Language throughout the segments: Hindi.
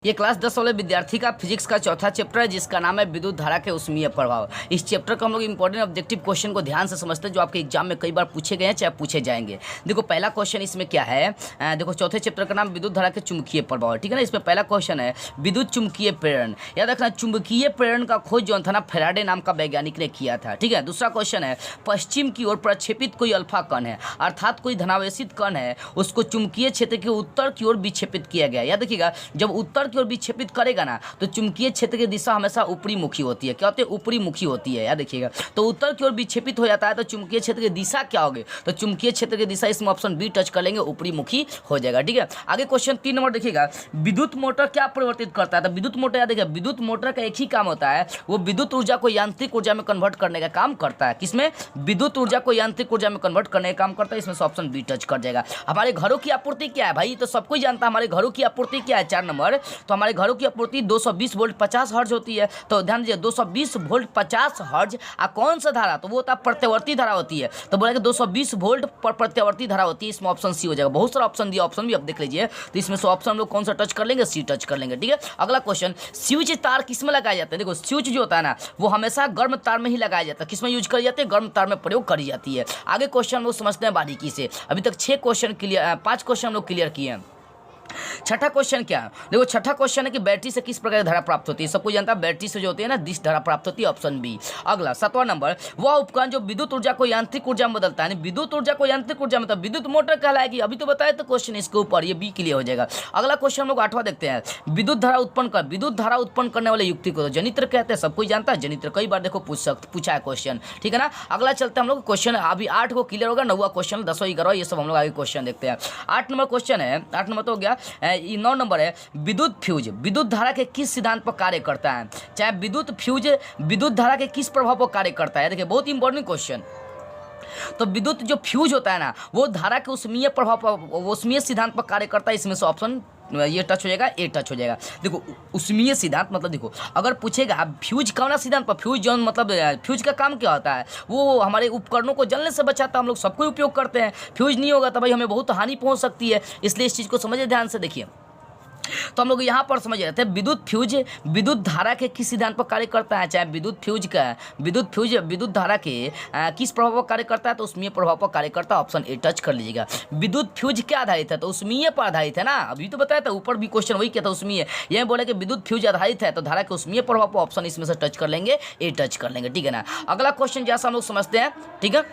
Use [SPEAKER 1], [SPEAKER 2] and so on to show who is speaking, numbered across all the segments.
[SPEAKER 1] ये क्लास 10 वाले विद्यार्थी का फिजिक्स का चौथा चैप्टर है जिसका नाम है विद्युत धारा के ऊष्मीय प्रभाव। इस चैप्टर को हम लोग इंपॉर्टेंट ऑब्जेक्टिव क्वेश्चन को ध्यान से समझते हैं जो आपके एग्जाम में कई बार पूछे गए हैं चाहे पूछे जाएंगे। देखो पहला क्वेश्चन इसमें क्या है, देखो चौथे चैप्टर का नाम विद्युत धारा के चुंबकीय प्रभाव है, ठीक है ना। इसमें पहला क्वेश्चन है विद्युत चुंबकीय प्रेरण। याद रखना चुंबकीय प्रेरण का खोज जो था ना फैराडे नाम का वैज्ञानिक ने किया था, ठीक है। दूसरा क्वेश्चन है पश्चिम की ओर प्रक्षेपित कोई अल्फा कण है अर्थात कोई धनावेशित कण है उसको चुंबकीय क्षेत्र के उत्तर की ओर विक्षेपित किया गया। याद रखिएगा जब उत्तर की ओर विक्षेपित करेगा ना तो चुंबकीय क्षेत्र की दिशा हमेशा ऊपरी मुखी होती है। क्या होती है? ऊपरी मुखी होती है। याद रखिएगा तो उत्तर की ओर विक्षेपित हो जाता है तो चुंबकीय क्षेत्र की दिशा क्या होगी? तो चुंबकीय क्षेत्र की दिशा इसमें ऑप्शन बी टच कर लेंगे, ऊपरी मुखी हो जाएगा, ठीक है। आगे क्वेश्चन 3 नंबर देखिएगा विद्युत मोटर क्या परिवर्तित करता है? तो विद्युत मोटर याद रखिएगा विद्युत मोटर का एक ही काम होता है, वो विद्युत ऊर्जा को यांत्रिक ऊर्जा में कन्वर्ट करने का काम करता है। किसमें? विद्युत ऊर्जा को यांत्रिक ऊर्जा में कन्वर्ट करने का काम करता है। इसमें से ऑप्शन बी टच कर जाएगा। हमारे घरों की आपूर्ति क्या है भाई? तो सबको ही जानता है हमारे घरों की आपूर्ति क्या है। 4 नंबर तो हमारे घरों की आपूर्ति 220 वोल्ट 50 हर्ट्ज होती है। तो ध्यान दीजिए 220 वोल्ट 50 हर्ट्ज कौन सा धारा? तो वो होता है प्रत्यावर्ती धारा होती है। तो बोला कि 220 वोल्ट पर प्रत्यावर्ती धारा होती है। इसमें ऑप्शन सी हो जाएगा। बहुत सारा ऑप्शन दिया, ऑप्शन भी अब देख लीजिए। तो इसमें से ऑप्शन हम लोग कौन सा टच कर लेंगे? सी टच कर लेंगे, ठीक है। अगला क्वेश्चन स्विच तार किसमें लगाए जाते हैं? देखो स्विच जो होता है ना वो हमेशा गर्म तार में ही लगाया जाता है। किसमें यूज करी जाती है? गर्म तार में प्रयोग करी जाती है। आगे क्वेश्चन हम लोग समझते हैं बारीकी से। अभी तक 6 क्वेश्चन क्लियर, 5 क्वेश्चन हम लोग क्लियर किए हैं। छठा क्वेश्चन क्या है? देखो छठा क्वेश्चन है कि बैटरी से किस प्रकार की धारा प्राप्त होती है? सबको जानता है बैटरी से जो होती है ना दिश धारा प्राप्त होती है, ऑप्शन बी। अगला 7वां नंबर वह उपकरण जो विद्युत ऊर्जा को यांत्रिक ऊर्जा में बदलता है। विद्युत ऊर्जा को यांत्रिक ऊर्जा में, विद्युत मोटर कहलाएगी। अभी तो बताया तो क्वेश्चन इसके ऊपर, ये बी क्लियर हो जाएगा। अगला क्वेश्चन हम लोग 8वां देखते हैं विद्युत धारा उत्पन्न करने वाले युक्ति को जनित्र कहते हैं। सबको जानता है जनित्र, कई बार देखो पूछा है क्वेश्चन, ठीक है ना। अगला चलते हम लोग क्वेश्चन, अभी 8 को क्लियर होगा, 9वां क्वेश्चन 10वां 11वां ये सब हम लोग आगे क्वेश्चन देखते हैं। 8 नंबर क्वेश्चन है, 8 नंबर तो हो गया। 9 नंबर है विद्युत फ्यूज विद्युत धारा के किस सिद्धांत पर कार्य करता है? चाहे विद्युत फ्यूज विद्युत धारा के किस प्रभाव पर कार्य करता है? देखिए बहुत इंपॉर्टेंट क्वेश्चन। तो विद्युत जो फ्यूज होता है ना वो धारा के ऊष्मीय प्रभाव पर, ऊष्मीय सिद्धांत पर कार्य करता है। इसमें से ऑप्शन ये टच हो जाएगा, ए टच हो जाएगा। देखो ऊष्मीय सिद्धांत मतलब देखो अगर पूछेगा फ्यूज कौन सिद्धांत पर, फ्यूज जो मतलब फ्यूज का काम क्या होता है? वो हमारे उपकरणों को जलने से बचाता है। हम लोग सबको उपयोग करते हैं। फ्यूज नहीं होगा तो भाई हमें बहुत हानि पहुंच सकती है। इसलिए इस चीज़ को समझिए, ध्यान से देखिए। तो हम लोग यहाँ पर समझ रहे थे विद्युत फ्यूज विद्युत धारा के किस सिद्धांत पर कार्य करता है? चाहे विद्युत फ्यूज विद्युत धारा के किस प्रभाव पर कार्य करता है? तो ऊष्मीय प्रभाव पर कार्य करता है। ऑप्शन ए टच कर लीजिएगा। विद्युत फ्यूज क्या आधारित है? तो ऊष्मीय पर आधारित है ना। अभी तो बताया था, ऊपर भी क्वेश्चन वही क्या था, ऊष्मीय। यह बोले कि विद्युत फ्यूज आधारित है तो धारा के ऊष्मीय प्रभाव पर ऑप्शन इसमें से टच कर लेंगे, ए टच कर लेंगे, ठीक है ना। अगला क्वेश्चन जैसा हम लोग समझते हैं, ठीक है।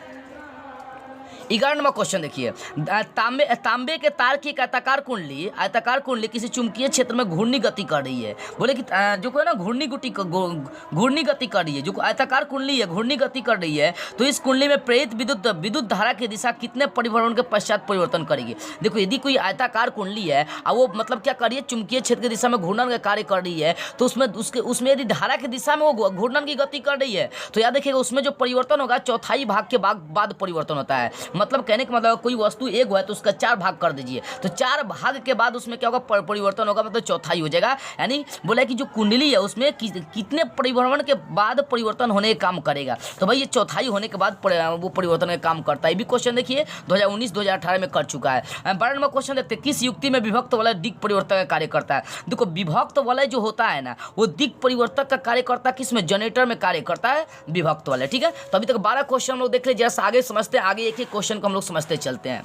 [SPEAKER 1] 11 नंबर क्वेश्चन देखिए तांबे के तार की आयताकार कुंडली किसी चुंबकीय क्षेत्र में घूर्णी गति कर रही है। बोले कि जो कोई ना घूर्णी गति कर रही है, जो आयताकार कुंडली है घूर्णी गति कर रही है, तो इस कुंडली में प्रेरित विद्युत धारा की दिशा कितने परिभ्रमण के पश्चात परिवर्तन करेगी? देखो यदि कोई आयताकार कुंडली है और वो मतलब क्या कर रही है, चुंबकीय क्षेत्र की दिशा में घूर्णन का कार्य कर रही है, तो उसमें यदि धारा की दिशा में वो घूर्णन की गति कर रही है तो याद रखिएगा उसमें जो परिवर्तन होगा चौथाई भाग के बाद परिवर्तन होता है। मतलब कहने का मतलब कोई वस्तु एक है तो उसका 4 भाग कर दीजिए, तो 4 भाग के बाद उसमें क्या होगा? परिवर्तन होगा, मतलब चौथाई हो जाएगा। यानी बोला कि जो कुंडली है उसमें कितने परिभ्रमण के बाद परिवर्तन होने का काम करेगा? तो भाई ये चौथाई होने के बाद वो परिवर्तन का काम करता है। ये भी क्वेश्चन देखिए 2019-2018 में कर चुका है। 12 नंबर क्वेश्चन देखते हैं किस युक्ति में विभक्त वलय दिक् परिवर्तक का कार्य करता है? देखो विभक्त वलय जो होता है ना वो दिक् परिवर्तक का कार्य करता है। किसमें? जनरेटर में कार्य करता है विभक्त वलय, ठीक है। तो अभी तक 12 क्वेश्चन हम लोग देख लीजिए, जैसा आगे समझते हैं, आगे एक एक क्वेश्चन को हम लोग समझते चलते हैं।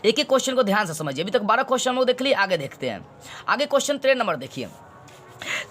[SPEAKER 1] एक एक क्वेश्चन को ध्यान से समझिए। अभी तक 12 क्वेश्चन हम लोग देख लिए, आगे देखते हैं। आगे क्वेश्चन 13 नंबर देखिए।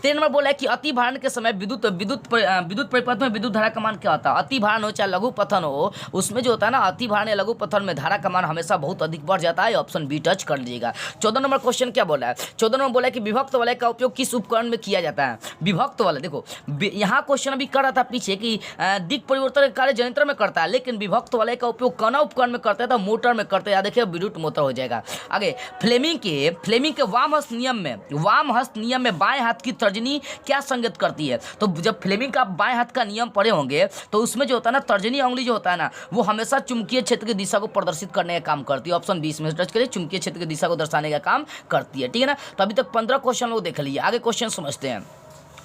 [SPEAKER 1] 13 नंबर बोला है कि अति भारण के समय विद्युत परिपथ में विद्युत धारा का मान क्या होता है? अति भारण हो चाहे लघु पतन हो, उसमें जो होता है ना अति भारण या लघु पतन में धारा का मान हमेशा बहुत अधिक बढ़ जाता है। ऑप्शन बी टच कर लीजिएगा। 14 नंबर क्वेश्चन क्या बोला है? 14 नंबर बोला है कि विभक्त वलय का उपयोग किस उपकरण में किया जाता है? विभक्त वलय देखो यहाँ क्वेश्चन अभी कर रहा था पीछे कि दिक् परिवर्तन कार्य जनरेटर में करता है, लेकिन विभक्त वलय का उपयोग कौन उपकरण में करता है? तो मोटर में करते हैं। देखिए विद्युत मोटर हो जाएगा। आगे फ्लेमिंग के वाम हस्त नियम में बाएं हाथ की तर्जनी क्या संगत करती है? तो जब फ्लेमिंग का बाएं हाथ का नियम पढ़े होंगे तो उसमें जो होता है ना तर्जनी उंगली जो होता है ना वो हमेशा चुंबकीय क्षेत्र की दिशा को प्रदर्शित करने का काम करती है। ऑप्शन 20 में टच करिए, चुंबकीय क्षेत्र की दिशा को दर्शाने का काम करती है, ठीक है ना। तो अभी तक 15 क्वेश्चन लोग देख लिए, आगे क्वेश्चन समझते हैं।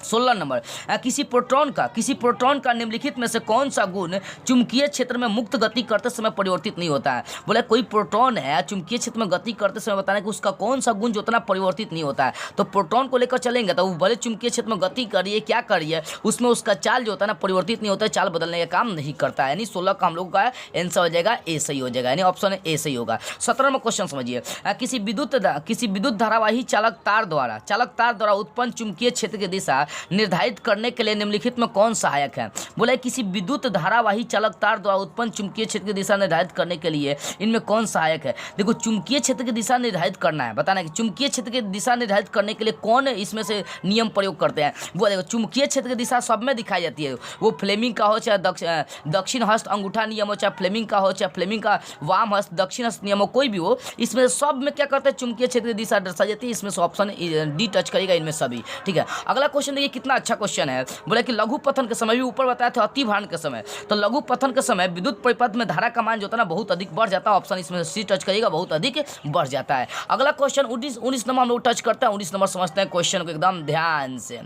[SPEAKER 1] 16 नंबर, किसी प्रोटॉन का निम्नलिखित में से कौन सा गुण चुंबकीय क्षेत्र में मुक्त गति करते समय परिवर्तित नहीं होता है। बोले कोई प्रोटॉन है चुंबकीय क्षेत्र में गति करते समय बताना कि उसका कौन सा गुण जो उतना परिवर्तित नहीं होता है। तो प्रोटॉन को लेकर चलेंगे तो वो भले चुंबकीय क्षेत्र में गति करिए क्या करिए, उसमें उसका चाल जो होता है ना परिवर्तित नहीं होता है, चाल बदलने का काम नहीं करता है। यानी 16 का हम लोग का आंसर हो जाएगा ए सही हो जाएगा, यानी ऑप्शन ए सही होगा। 17 में क्वेश्चन समझिए, किसी विद्युत धारावाही चालक तार द्वारा उत्पन्न चुंबकीय क्षेत्र की दिशा निर्धारित करने के लिए निम्नलिखित में कौन सहायक है। बोला किसी विद्युत धारावाही चालक तार द्वारा उत्पन्न चुंबकीय क्षेत्र की दिशा निर्धारित करने के लिए इनमें कौन सहायक है। देखो चुंबकीय क्षेत्र की दिशा निर्धारित करना है, बताना है कि चुंबकीय क्षेत्र की दिशा निर्धारित करने के लिए कौन इसमें से नियम प्रयोग करते हैं। वो देखो चुंबकीय क्षेत्र की दिशा सब में दिखाई जाती है, वो फ्लेमिंग का हो चाहे दक्षिण हस्त अंगूठा नियम हो, चाहे फ्लेमिंग का हो चाहे फ्लेमिंग का वाम हस्त दक्षिण हस्त नियम हो, कोई भी हो, इसमें सब में क्या करते हैं चुंबकीय क्षेत्र की दिशा दर्शाई जाती है। इसमें से ऑप्शन डी टच करेगा इनमें सभी। ठीक है, अगला क्वेश्चन देखिए कितना अच्छा क्वेश्चन है। बोले कि लघु पतन के समय भी ऊपर बताया था अति भारण के समय, तो लघु पतन के समय विद्युत परिपथ में धारा का मान जो होता है ना बहुत अधिक बढ़ जाता है। ऑप्शन इसमें सी टच करेगा, बहुत अधिक बढ़ जाता है। अगला क्वेश्चन 19 नंबर हम लोग टच करते हैं। 19 नंबर समझते हैं क्वेश्चन को एकदम ध्यान से,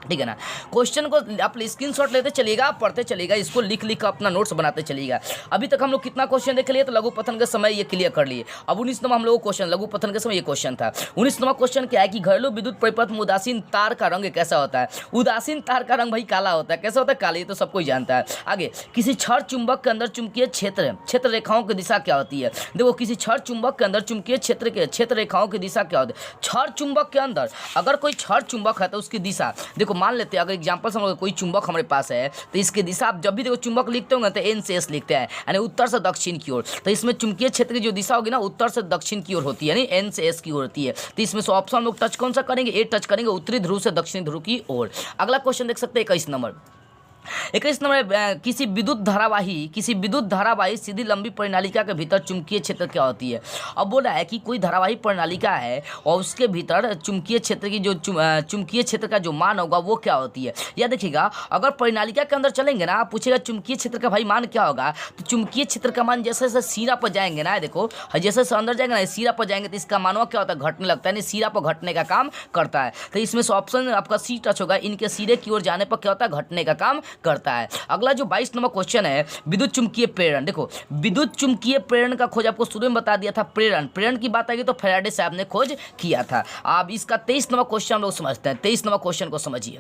[SPEAKER 1] ठीक है ना। क्वेश्चन को आप स्क्रीनशॉट लेते चलिएगा, पढ़ते चलिएगा, इसको लिख लिख कर अपना नोट्स बनाते चलिएगा। अभी तक हम लोग कितना क्वेश्चन देख लिए, तो लघु पतन के समय ये क्लियर कर लिए। अब 19 नंबर हम लोग क्वेश्चन लघु पतन के समय ये क्वेश्चन था। 19 नंबर क्वेश्चन क्या है कि घरेलू विद्युत परिपथ में उदासीन तार का रंग कैसा होता है। उदासीन तार का रंग भाई काला होता है। कैसा होता है, काला, ये तो सब कोई जानता है। आगे, किसी छड़ चुंबक के अंदर चुंबकीय क्षेत्र रेखाओं की दिशा क्या होती है। देखो किसी छड़ चुंबक के अंदर चुंबकीय क्षेत्र रेखाओं की दिशा क्या होती है। छड़ चुंबक के अंदर अगर कोई छड़ चुंबक है तो उसकी दिशा देखो, मान लेते हैं अगर एग्जाम्पल समझो कोई चुंबक हमारे पास है तो इसकी दिशा आप जब भी देखो चुंबक लिखते होंगे तो एन से एस लिखते हैं, यानी उत्तर से दक्षिण की ओर। तो इसमें चुंबकीय क्षेत्र की जो दिशा होगी ना उत्तर से दक्षिण की ओर होती है, यानी एन से एस की ओर होती है। तो इसमें से ऑप्शन लोग टच कौन सा करेंगे, ए टच करेंगे, उत्तरी ध्रुव से दक्षिणी ध्रुव की ओर। अगला क्वेश्चन देख सकते हैं 21 नंबर। 21 नंबर, किसी विद्युत धारावाही सीधी लंबी परिनालिका के भीतर चुंबकीय क्षेत्र क्या होती है। अब बोला है कि कोई धारावाही परिनालिका है और उसके भीतर चुंबकीय क्षेत्र की जो चुंबकीय क्षेत्र का जो मान होगा वो क्या होती है। या देखिएगा अगर परिनालिका के अंदर चलेंगे ना, पूछेगा चुंबकीय क्षेत्र का भाई मान क्या होगा, तो चुंबकीय क्षेत्र का मान जैसे जैसे सीरा पर जाएंगे ना, देखो जैसे जैसे अंदर जाएंगे ना सीरा पर जाएंगे तो इसका मानवा क्या होता है, घटने लगता है, सीरा पर घटने का काम करता है। तो इसमें से ऑप्शन आपका सी टच होगा, इनके सिरे की ओर जाने पर क्या होता है, घटने का काम करता है। अगला जो 22 नंबर क्वेश्चन है, विद्युत चुंबकीय प्रेरण। देखो विद्युत चुंबकीय प्रेरण का खोज आपको शुरू में बता दिया था, प्रेरण की बात आई तो फैराडे साहब ने खोज किया था। अब इसका 23 नंबर क्वेश्चन हम लोग समझते हैं। 23 नंबर क्वेश्चन को समझिए,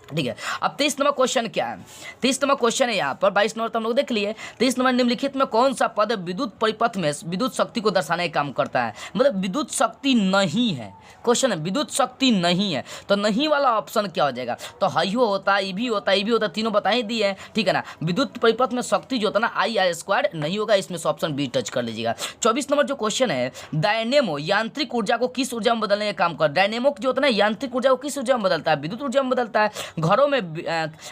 [SPEAKER 1] ठीक है। अब 23 नंबर क्वेश्चन क्या है, 23 नंबर क्वेश्चन है यहाँ पर, 22 नंबर तो हम लोग देख लिए। 23 नंबर, निम्नलिखित में कौन सा पद विद्युत परिपथ में विद्युत शक्ति को दर्शाने का काम करता है। मतलब विद्युत शक्ति नहीं है, क्वेश्चन है विद्युत शक्ति नहीं है, तो नहीं वाला ऑप्शन क्या हो जाएगा, तो हाइयो होता है, ई भी होता है, तीनों बता ही दिए हैं, ठीक है ना। विद्युत परिपथ में शक्ति जो होता है ना IR² नहीं होगा, इसमें से ऑप्शन बी टच कर लीजिएगा। 24 नंबर जो क्वेश्चन है, डायनेमो यांत्रिक ऊर्जा को किस ऊर्जा में बदलने का काम कर। डायनेमो जो होता है ना यांत्रिक ऊर्जा को किस ऊर्जा में बदलता है, विद्युत ऊर्जा में बदलता है। घरों में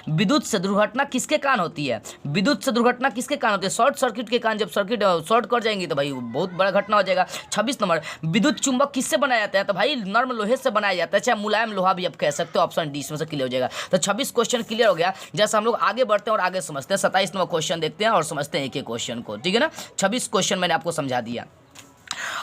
[SPEAKER 1] विद्युत से दुर्घटना किसके कारण होती है, विद्युत से दुर्घटना किसके कारण होती है, शॉर्ट सर्किट के कारण। जब सर्किट शॉर्ट कर जाएंगी तो भाई बहुत बड़ा घटना हो जाएगा। 26 नंबर, विद्युत चुंबक किससे बनाया जाता है, तो भाई नर्म लोहे से बनाया जाता है, चाहे मुलायम लोहा भी आप कह सकते हो। ऑप्शन डी इसमें से क्लियर हो जाएगा। तो 26 क्वेश्चन क्लियर हो गया। जैसे हम लोग आगे बढ़ते हैं और आगे समझते हैं, 27 नंबर क्वेश्चन देखते हैं और समझते हैं एक एक क्वेश्चन को, ठीक है ना। 26 क्वेश्चन मैंने आपको समझा दिया।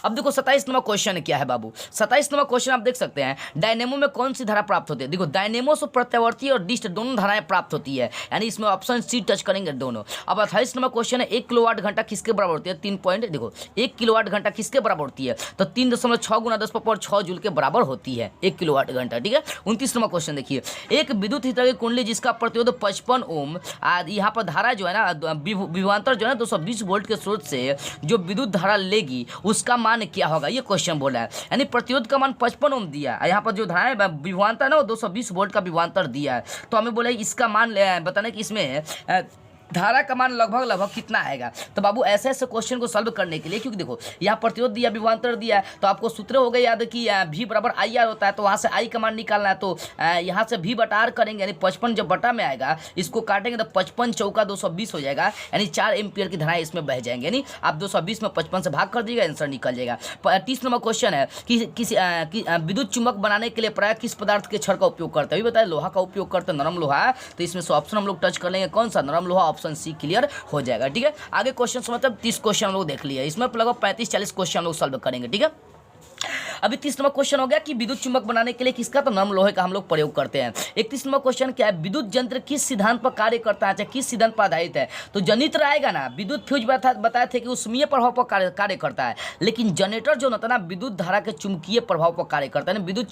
[SPEAKER 1] अब देखो 27 नंबर क्वेश्चन क्या है बाबू। 27 नंबर क्वेश्चन आप देख सकते हैं, डायनेमो में कौन सी धारा प्राप्त होती है। देखो डायनेमो से प्रत्यावर्ती और डिस्ट दोनों धाराएं प्राप्त होती है, यानी इसमें ऑप्शन सी टच करेंगे दोनों। अब 28 नंबर क्वेश्चन है, 1 किलोवाट घंटा किसके बराबर होती है। 3 पॉइंट देखो, 1 किलोवाट घंटा किसके बराबर होती है, तो 3.6 गुना 10⁻6 जूल के बराबर होती है 1 किलोवाट घंटा, ठीक है। 29 नंबर क्वेश्चन देखिए, एक विद्युत हितैषी कुंडली जिसका प्रतिरोध 55 ओम, यहाँ पर धारा जो है ना विभवांतर जो है 220 वोल्ट के स्रोत से जो विद्युत धारा लेगी उसका मान क्या होगा, ये क्वेश्चन बोला है। यानी प्रतिरोध का मान 55 ओम दिया है, यहाँ पर जो धारा है विभवांतर ना वो 220 वोल्ट का विभवांतर दिया है, तो हमें बोला इसका मान बताना कि इसमें धारा का मान लगभग कितना आएगा। तो बाबू ऐसे ऐसे क्वेश्चन को सॉल्व करने के लिए, क्योंकि देखो यहाँ प्रतिरोध दिया, विभवांतर दिया है, तो आपको सूत्र हो गए याद कि V बराबर IR होता है, तो वहाँ से I का मान निकालना है, तो यहाँ से V बटा R करेंगे, यानी 55 जब बटा में आएगा इसको काटेंगे तो 55 चौका 220 हो जाएगा, यानी 4 एम्पियर की धाराएं इसमें बह जाएंगे। यानी आप 220 में 55 से भाग कर दीजिएगा, आंसर निकल जाएगा। 30 नंबर क्वेश्चन है कि किसी विद्युत चुंबक बनाने के लिए प्राय किस पदार्थ के छड़ का उपयोग करते हैं। अभी बताया लोहा का उपयोग करते हैं, नरम लोहा, तो इसमें से ऑप्शन हम लोग टच कर लेंगे कौन सा, नरम लोहा, ऑप्शन सी क्लियर हो जाएगा, ठीक है। आगे क्वेश्चन मतलब 30 क्वेश्चन हम लोग देख लिया, इसमें लगभग 35-40 क्वेश्चन हम लोग सॉल्व करेंगे, ठीक है। अभी 30 नंबर क्वेश्चन हो गया कि विद्युत चुंबक बनाने के लिए किसका, तो नरम लोहे का हम लोग प्रयोग करते हैं। 31 नंबर क्वेश्चन क्या है, विद्युत यंत्र किस सिद्धांत पर कार्य करता है, किस सिद्धांत पर आधारित है, तो जनित्र आएगा ना। विद्युत फ्यूज बताए थे कि उष्मीय प्रभाव पर कार्य करता है, लेकिन जनरेटर जो होता है ना विद्युत धारा के चुंबकीय प्रभाव पर कार्य करता है, विद्युत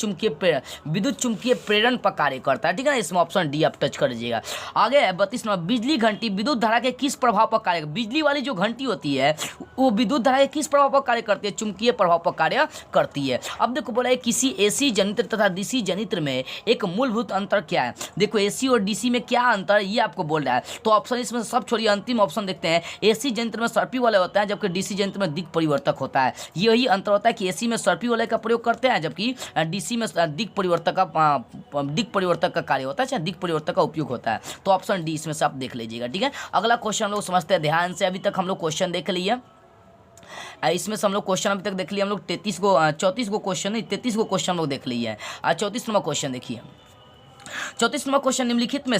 [SPEAKER 1] चुंबकीय प्रेरण पर कार्य करता है, ठीक है ना। इसमें ऑप्शन डी आप टच कर लीजिएगा। आगे है 32 नंबर, बिजली घंटी विद्युत धारा के किस प्रभाव पर कार्य, बिजली वाली जो घंटी होती है वो विद्युत धारा के किस प्रभाव पर कार्य करती है, चुंबकीय प्रभाव पर कार्य करती है। अब देखो बोला है किसी एसी जनित्र तथा डीसी जनित्र में एक मूलभूत अंतर क्या है। देखो एसी और डीसी में क्या अंतर है ये आपको बोल रहा है, तो ऑप्शन इसमें सब छोड़िए, अंतिम ऑप्शन देखते हैं। एसी जंत्र में सर्पी वाले होता है, जबकि डीसी जंत्र में दिक् परिवर्तक होता है। यही अंतर होता है कि एसी में सर्पी वाले का प्रयोग करते हैं, जबकि डीसी में दिक् परिवर्तक का कार्य होता है, चाहे दिक् परिवर्तक का उपयोग होता है। तो ऑप्शन डी इसमें से आप देख लीजिएगा, ठीक है। अगला क्वेश्चन हम लोग समझते हैं ध्यान से। अभी तक हम लोग क्वेश्चन देख लिए, इसमें से हम लोग क्वेश्चन अभी तक देख लिए हम लोग 34 गो क्वेश्चन नहीं 33 गो क्वेश्चन हम लोग देख लिए हैं। 34 नंबर क्वेश्चन देखिए। 34 नंबर क्वेश्चन, निम्नलिखित में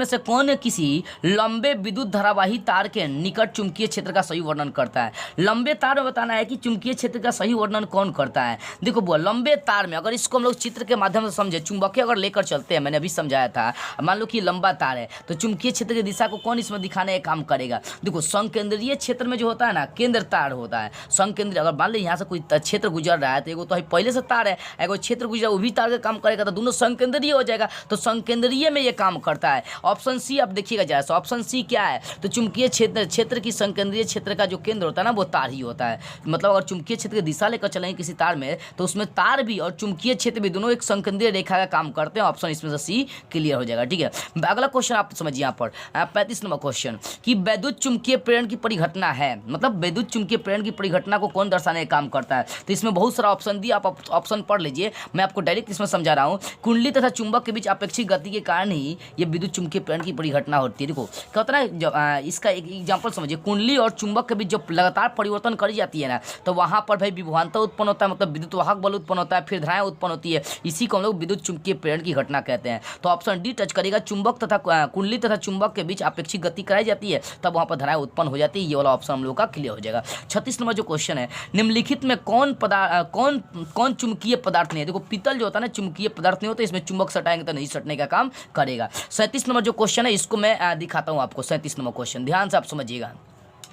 [SPEAKER 1] से कौन किसी लंबे विद्युत धारावाही तार के निकट चुंबकीय क्षेत्र का सही वर्णन करता है। लंबे तार में बताना है कि चुंबकीय क्षेत्र का सही वर्णन कौन करता है। देखो वो लंबे तार में, अगर इसको हम लोग चित्र के माध्यम से समझे, चुंबकीय अगर लेकर चलते हैं, मैंने अभी समझाया था, मान लो कि लंबा तार है, तो चुंबकीय क्षेत्र की दिशा को कौन इसमें दिखाने का काम करेगा। देखो संकेंद्रीय क्षेत्र में जो होता है ना, केंद्र तार होता है। संकेंद्रीय, अगर मान लो यहाँ से कोई क्षेत्र गुजर रहा है, तो एगो तो पहले से तार है, एगो क्षेत्र गुजरा वो भी तार का काम करेगा, तो दोनों संकेंद्रीय हो जाएगा, तो संकेंद्रीय में ये काम करता है। ऑप्शन सी आप देखिएगा जरा सा, ऑप्शन सी क्या है, तो चुंबकीय क्षेत्र की संकेंद्रीय क्षेत्र का जो केंद्र होता है ना वो तार ही होता है। मतलब अगर चुंबकीय क्षेत्र की दिशा लेकर चलेंगे किसी तार में, तो उसमें तार भी और चुंबकीय क्षेत्र भी दोनों एक संकेंद्रीय रेखा का काम करते हैं। ऑप्शन इसमें से सी क्लियर हो जाएगा, ठीक है। अगला क्वेश्चन आप समझिए यहाँ पर 35 नंबर क्वेश्चन कि वैद्युत चुंबकीय प्रेरण की परिघटना है, मतलब वैद्युत चुंबकीय प्रेरण की परिघटना को कौन दर्शाने का काम करता है। तो इसमें बहुत सारा ऑप्शन दिया, आप ऑप्शन पढ़ लीजिए, मैं आपको डायरेक्ट इसमें समझा रहा हूँ। कुंडली तथा चुंबक के बीच अपेक्षित गति के कारण ही ये विद्युत चुंबकीय प्रेरण की परिघटना होती है। देखो क्या होता है ना, इसका एक एग्जांपल समझिए, कुंडली और चुंबक के बीच जब लगातार परिवर्तन करी जाती है ना, तो वहाँ पर भाई विभवांतर उत्पन्न होता है, मतलब विद्युत वाहक बल उत्पन्न होता है, फिर धाराएं उत्पन्न होती है। इसी को हम लोग विद्युत चुंबकीय प्रेरण की घटना कहते हैं। तो ऑप्शन डी टच करेगा, चुंबक तथा कुंडली तथा चुंबक के बीच अपेक्षित गति कराई जाती है, तब वहाँ पर धाराएं उत्पन्न हो जाती है। ये वाला ऑप्शन हम लोग का क्लियर हो जाएगा। 36 नंबर जो क्वेश्चन है, निम्नलिखित में कौन चुंबकीय पदार्थ नहीं है। देखो पीतल जो होता है ना चुंबकीय पदार्थ नहीं होता, इसमें चुंबक सटाएंगे तो नहीं सटने का काम करेगा। 37 नंबर जो क्वेश्चन है इसको मैं दिखाता हूं आपको। 37 नंबर क्वेश्चन ध्यान से आप समझिएगा,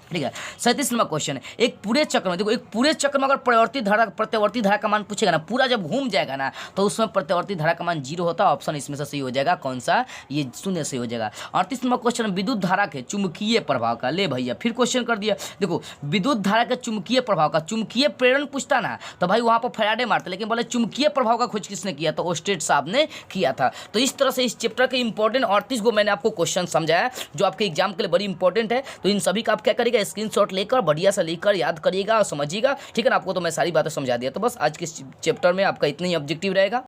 [SPEAKER 1] ठीक है। 37 नंबर क्वेश्चन है, एक पूरे चक्र में, देखो एक पूरे चक्र में अगर प्रत्यावर्ती धारा का मान पूछेगा ना, पूरा जब घूम जाएगा ना, तो उसमें प्रत्यावर्ती धारा का मान 0 होता है। ऑप्शन इसमें से सही हो जाएगा, कौन सा, ये 0 सही हो जाएगा। 38 नंबर क्वेश्चन, विद्युत धारा के चुंबकीय प्रभाव का, ले भैया फिर क्वेश्चन कर दिया। देखो विद्युत धारा के चुंबकीय प्रभाव का, चुंबकीय प्रेरण पूछता ना तो भाई वहां पर फैराडे मारते, लेकिन बोले चुंबकीय प्रभाव का खोज किसने किया, तो ओस्टेड साहब ने किया था। तो इस तरह से इस चैप्टर के इंपॉर्टेंट 38 को मैंने आपको क्वेश्चन समझाया, जो आपके एग्जाम के लिए बड़ी इंपॉर्टेंट है। तो इन सभी का आप क्या करिएगा, स्क्रीनशॉट लेकर बढ़िया से लेकर याद करिएगा और समझिएगा, ठीक है ना। आपको तो मैं सारी बातें समझा दिया, तो बस आज के चैप्टर में आपका इतना ही ऑब्जेक्टिव रहेगा।